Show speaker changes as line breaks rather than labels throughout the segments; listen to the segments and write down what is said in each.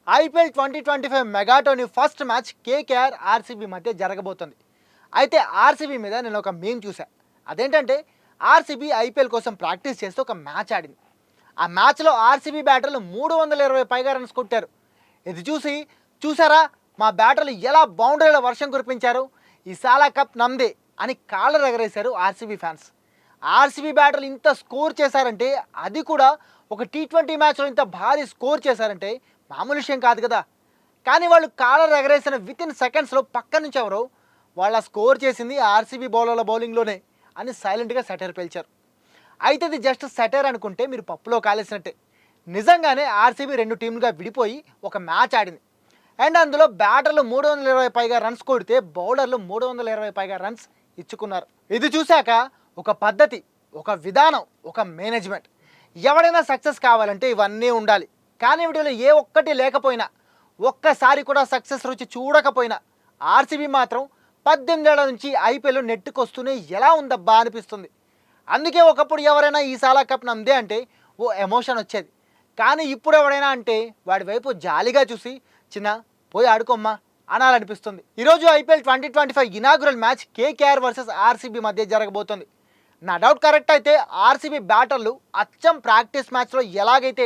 IPL 2025 మెగాటోని first match KKR RCB మధ్య జరగబోతుంది. అయితే ఆర్సీబీ మీద నేను ఒక మీమ్ చూసా. అదేంటంటే ఆర్సీబీ ఐపీఎల్ కోసం ప్రాక్టీస్ చేస్తూ ఒక మ్యాచ్ ఆడింది. ఆ మ్యాచ్లో ఆర్సీబీ బ్యాటర్లు 320 పైగా రన్స్ కొట్టారు. ఇది చూసారా మా బ్యాటర్లు ఎలా బౌండరీల వర్షం కురిపించారు, ఈ సాలా కప్ నమ్దే అని కాళ్ళర్ ఎగరేశారు ఆర్సీబీ ఫ్యాన్స్. ఆర్సీబీ బ్యాటర్లు ఇంత స్కోర్ చేశారంటే, అది కూడా ఒక టీ20 మ్యాచ్లో ఇంత భారీ స్కోర్ చేశారంటే మామూలు విషయం కాదు కదా. కానీ వాళ్ళు కాలర్ ఎగరేసిన వితిన్ సెకండ్స్లో పక్క నుంచి ఎవరో వాళ్ళ స్కోర్ చేసింది ఆర్సీబీ బౌలర్ల బౌలింగ్లోనే అని సైలెంట్గా సెటైర్ పేల్చారు. అయితే ఇది జస్ట్ సెటైర్ అనుకుంటే మీరు పప్పులో కాలేసినట్టే. నిజంగానే ఆర్సీబీ రెండు టీంలుగా విడిపోయి ఒక మ్యాచ్ ఆడింది. అండ్ అందులో బ్యాటర్లు 320 పైగా రన్స్ కొడితే బౌలర్లు 320 పైగా రన్స్ ఇచ్చుకున్నారు. ఇది చూశాక ఒక పద్ధతి, ఒక విధానం, ఒక మేనేజ్మెంట్. ఎవడైనా సక్సెస్ కావాలంటే ఇవన్నీ ఉండాలి. కానీ వీటిలో ఏ ఒక్కటి లేకపోయినా, ఒక్కసారి కూడా సక్సెస్ రుచి చూడకపోయినా ఆర్సీబీ మాత్రం 18 ఏళ్ల నుంచి ఐపీఎల్ నెట్టుకొస్తూనే ఎలా ఉందబ్బా అనిపిస్తుంది. అందుకే ఒకప్పుడు ఎవరైనా ఈ సాలా కప్ నమ్దే అంటే ఓ ఎమోషన్ వచ్చేది. కానీ ఇప్పుడు ఎవడైనా అంటే వాడి వైపు జాలిగా చూసి చిన్న పోయి ఆడుకోమ్మా అనాలనిపిస్తుంది. ఈరోజు IPL 2025 inaugural match KKR versus RCB మధ్య జరగబోతుంది. నా డౌట్ కరెక్ట్ అయితే ఆర్సీబీ బ్యాటర్లు అచ్చం ప్రాక్టీస్ మ్యాచ్లో ఎలాగైతే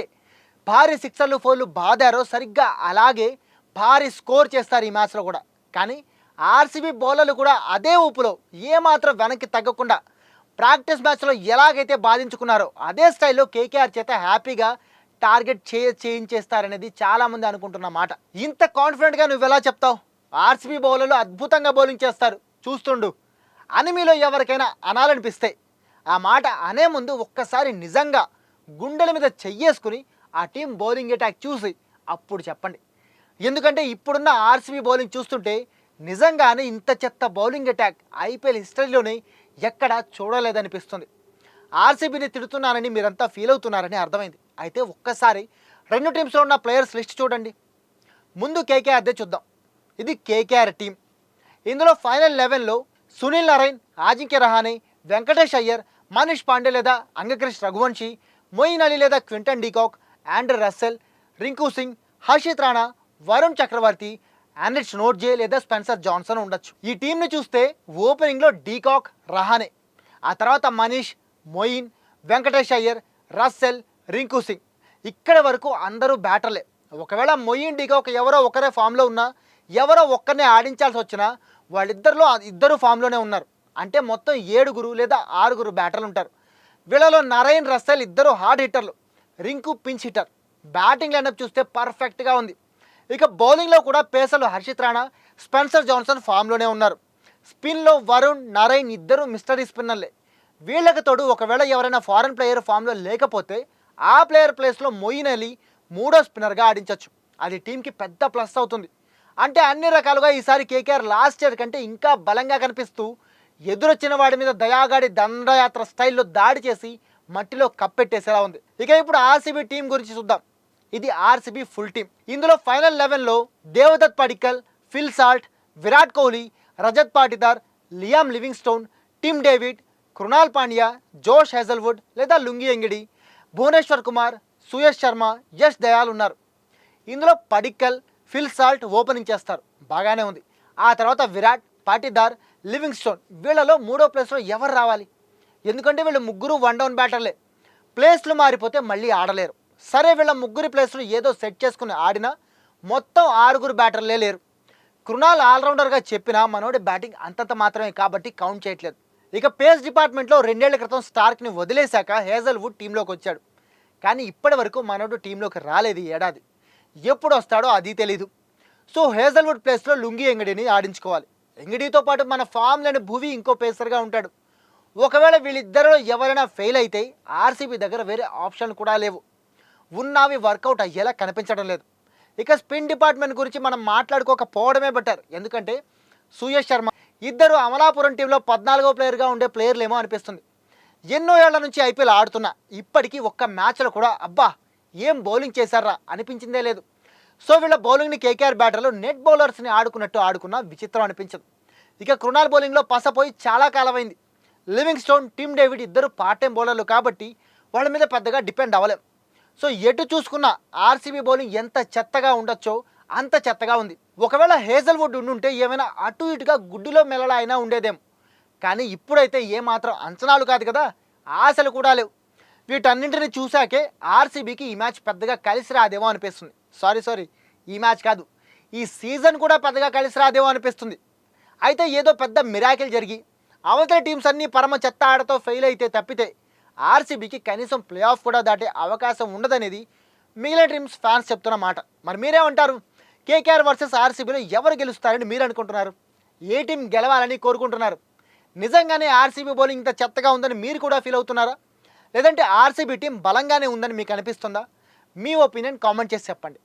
భారీ సిక్సర్లు ఫోర్లు బాదారో సరిగ్గా అలాగే భారీ స్కోర్ చేస్తారు ఈ మ్యాచ్లో కూడా. కానీ ఆర్సీబీ బౌలర్లు కూడా అదే ఊపులో ఏమాత్రం వెనక్కి తగ్గకుండా ప్రాక్టీస్ మ్యాచ్లో ఎలాగైతే బాధించుకున్నారో అదే స్టైల్లో కేకేఆర్ చేత హ్యాపీగా టార్గెట్ చేయించేస్తారనేది చాలామంది అనుకుంటున్న మాట. ఇంత కాన్ఫిడెంట్గా నువ్వు ఎలా చెప్తావు ఆర్సీబీ బౌలర్లు అద్భుతంగా బౌలింగ్ చేస్తారు చూస్తుండు అని మీలో ఎవరికైనా అనాలనిపిస్తే ఆ మాట అనే ముందు ఒక్కసారి నిజంగా గుండెల మీద చెయ్యేసుకుని ఆ టీం బౌలింగ్ అటాక్ చూసి అప్పుడు చెప్పండి. ఎందుకంటే ఇప్పుడున్న ఆర్సీబీ బౌలింగ్ చూస్తుంటే నిజంగానే ఇంత చెత్త బౌలింగ్ అటాక్ ఐపీఎల్ హిస్టరీలోనే ఎక్కడా చూడలేదనిపిస్తుంది. ఆర్సీబీని తిడుతున్నానని మీరంతా ఫీల్ అవుతున్నారని అర్థమైంది. అయితే ఒక్కసారి రెండు టీమ్స్లో ఉన్న ప్లేయర్స్ లిస్ట్ చూడండి. ముందు కేకేఆర్దే చూద్దాం. ఇది కేకేఆర్ టీం. ఇందులో ఫైనల్ 11లో సునీల్ నరైన్, అజింక్య రహానే, వెంకటేష్ అయ్యర్, మనీష్ పాండే లేదా అంగక్రిష్ రఘువంశీ, మొయిన్ అలీ లేదా Quinton de Kock, Andre Russell, Rinku Singh, Harshit Rana, Varun Chakravarthy, Anrich Nortje లేదా స్పెన్సర్ జాన్సన్ ఉండొచ్చు. ఈ టీంని చూస్తే ఓపెనింగ్లో డీకాక్, రహానే, ఆ తర్వాత మనీష్, మొయిన్, వెంకటేష్ అయ్యర్, రస్సెల్, రింకు సింగ్. ఇక్కడి వరకు అందరూ బ్యాటర్లే. ఒకవేళ మొయిన్, డీకాక్ ఎవరో ఒకరే ఫామ్లో ఉన్నా, ఎవరో ఒక్కరినే ఆడించాల్సి వచ్చినా వాళ్ళిద్దరిలో ఇద్దరు ఫామ్లోనే ఉన్నారు. అంటే మొత్తం 7 లేదా 6 బ్యాటర్లు ఉంటారు. వీళ్ళలో నరైన్, రస్సెల్ ఇద్దరు హార్డ్ హిట్టర్లు, Rinku pinch hitter. Batting lineup చూస్తే పర్ఫెక్ట్గా ఉంది. ఇక బౌలింగ్లో కూడా పేసర్లు హర్షిత్ రాణా, స్పెన్సర్ జాన్సన్ ఫామ్లోనే ఉన్నారు. స్పిన్లో వరుణ్, నరైన్ ఇద్దరు మిస్టరీ స్పిన్నర్లే. వీళ్ళకి తోడు ఒకవేళ ఎవరైనా ఫారెన్ ప్లేయర్ ఫామ్లో లేకపోతే ఆ ప్లేయర్ ప్లేస్లో మొయిన్ అలీ మూడో స్పిన్నర్గా ఆడించవచ్చు. అది టీంకి పెద్ద ప్లస్ అవుతుంది. అంటే అన్ని రకాలుగా ఈసారి కేకేఆర్ లాస్ట్ ఇయర్ కంటే ఇంకా బలంగా కనిపిస్తూ ఎదురొచ్చిన వాడి మీద దయాగాడి దండయాత్ర స్టైల్లో దాడి చేసి మట్టిలో కప్పెట్టేసేలా ఉంది. ఇక ఇప్పుడు ఆర్సీబీ టీం గురించి చూద్దాం. ఇది ఆర్సీబీ ఫుల్ టీం. ఇందులో ఫైనల్ 11లో Devdutt Padikkal, Phil Salt, Virat Kohli, Rajat Patidar, Liam Livingstone, Tim David, Krunal Pandya, Josh Hazlewood లేదా లుంగి ఎంగిడి, భువనేశ్వర్ కుమార్, సుయష్ శర్మ, యష్ దయాల్ ఉన్నారు. ఇందులో పడిక్కల్, ఫిల్ సాల్ట్ ఓపెనింగ్ చేస్తారు, బాగానే ఉంది. ఆ తర్వాత విరాట్, పాటిదార్, లివింగ్స్టోన్. వీళ్ళలో మూడో ప్లేస్లో ఎవరు రావాలి? ఎందుకంటే వీళ్ళు ముగ్గురు వన్ డౌన్ బ్యాటర్లే. ప్లేస్లు మారిపోతే మళ్ళీ ఆడలేరు. సరే వీళ్ళ ముగ్గురి ప్లేస్లు ఏదో సెట్ చేసుకుని ఆడినా మొత్తం 6 బ్యాటర్లే లేరు. కృణాల్ ఆల్రౌండర్గా చెప్పినా మనోడి బ్యాటింగ్ అంతంత మాత్రమే కాబట్టి కౌంట్ చేయట్లేదు. ఇక పేస్ డిపార్ట్మెంట్లో 2 ఏళ్ల క్రితం స్టార్క్ని వదిలేశాక హేజల్వుడ్ టీంలోకి వచ్చాడు. కానీ ఇప్పటి వరకు మనోడు టీంలోకి రాలేదు. ఏడాది ఎప్పుడు వస్తాడో అది తెలీదు. సో హేజల్వుడ్ ప్లేస్లో లుంగి ఎంగిడిని ఆడించుకోవాలి. ఎంగిడితో పాటు మన ఫామ్ లేని భువి ఇంకో పేసర్గా ఉంటాడు. ఒకవేళ వీళ్ళిద్దరిలో ఎవరైనా ఫెయిల్ అయితే ఆర్సీబీ దగ్గర వేరే ఆప్షన్ కూడా లేవు. ఉన్నవి వర్కౌట్ అయ్యేలా కనిపించడం లేదు. ఇక స్పిన్ డిపార్ట్మెంట్ గురించి మనం మాట్లాడుకోకపోవడమే బెటర్. ఎందుకంటే సుయష్ శర్మ ఇద్దరు అమలాపురం టీంలో 14వ ప్లేయర్గా ఉండే ప్లేయర్లేమో అనిపిస్తుంది. ఎన్నో ఏళ్ల నుంచి ఐపీఎల్ ఆడుతున్నా ఇప్పటికీ ఒక్క మ్యాచ్లో కూడా అబ్బా ఏం బౌలింగ్ చేశారా అనిపించిందే లేదు. సో వీళ్ళ బౌలింగ్ని కేకేఆర్ బ్యాటర్లు నెట్ బౌలర్స్ని ఆడుకున్నట్టు ఆడుకున్న విచిత్రం అనిపించదు. ఇక కృణాల్ బౌలింగ్లో పసపోయి చాలా కాలమైంది. లివింగ్స్టోన్, టిమ్ డేవిడ్ ఇద్దరు పార్ట్ టైం బౌలర్లు కాబట్టి వాళ్ళ మీద పెద్దగా డిపెండ్ అవ్వలేం. సో ఎటు చూసుకున్నా ఆర్సీబీ బౌలింగ్ ఎంత చెత్తగా ఉండొచ్చో అంత చెత్తగా ఉంది. ఒకవేళ హేజల్వుడ్ ఉండుంటే ఏమైనా అటు ఇటుగా గుడ్డులో మెలలా అయినా ఉండేదేమో. కానీ ఇప్పుడైతే ఏమాత్రం అంచనాలు కాదు కదా, ఆశలు కూడా లేవు. వీటన్నింటిని చూశాకే ఆర్సీబీకి ఈ మ్యాచ్ పెద్దగా కలిసి రాదేమో అనిపిస్తుంది. సారీ, ఈ మ్యాచ్ కాదు, ఈ సీజన్ కూడా పెద్దగా కలిసి రాదేమో అనిపిస్తుంది. అయితే ఏదో పెద్ద మిరాకిల్ జరిగి అవతల టీమ్స్ అన్నీ పరమ చెత్త ఆటతో ఫెయిల్ అయితే తప్పితే ఆర్సీబీకి కనీసం ప్లే ఆఫ్ కూడా దాటే అవకాశం ఉండదనేది మిగిలిన టీమ్స్ ఫ్యాన్స్ చెప్తున్న మాట. మరి మీరేమంటారు? కేకేఆర్ వర్సెస్ ఆర్సీబీలో ఎవరు గెలుస్తారని మీరు అనుకుంటున్నారు? ఏ టీం గెలవాలని కోరుకుంటున్నారు? నిజంగానే ఆర్సీబీ బౌలింగ్ ఇంత చెత్తగా ఉందని మీరు కూడా ఫీల్ అవుతున్నారా? లేదంటే ఆర్సీబీ టీం బలంగానే ఉందని మీకు అనిపిస్తుందా? మీ ఒపీనియన్ కామెంట్ చేసి చెప్పండి.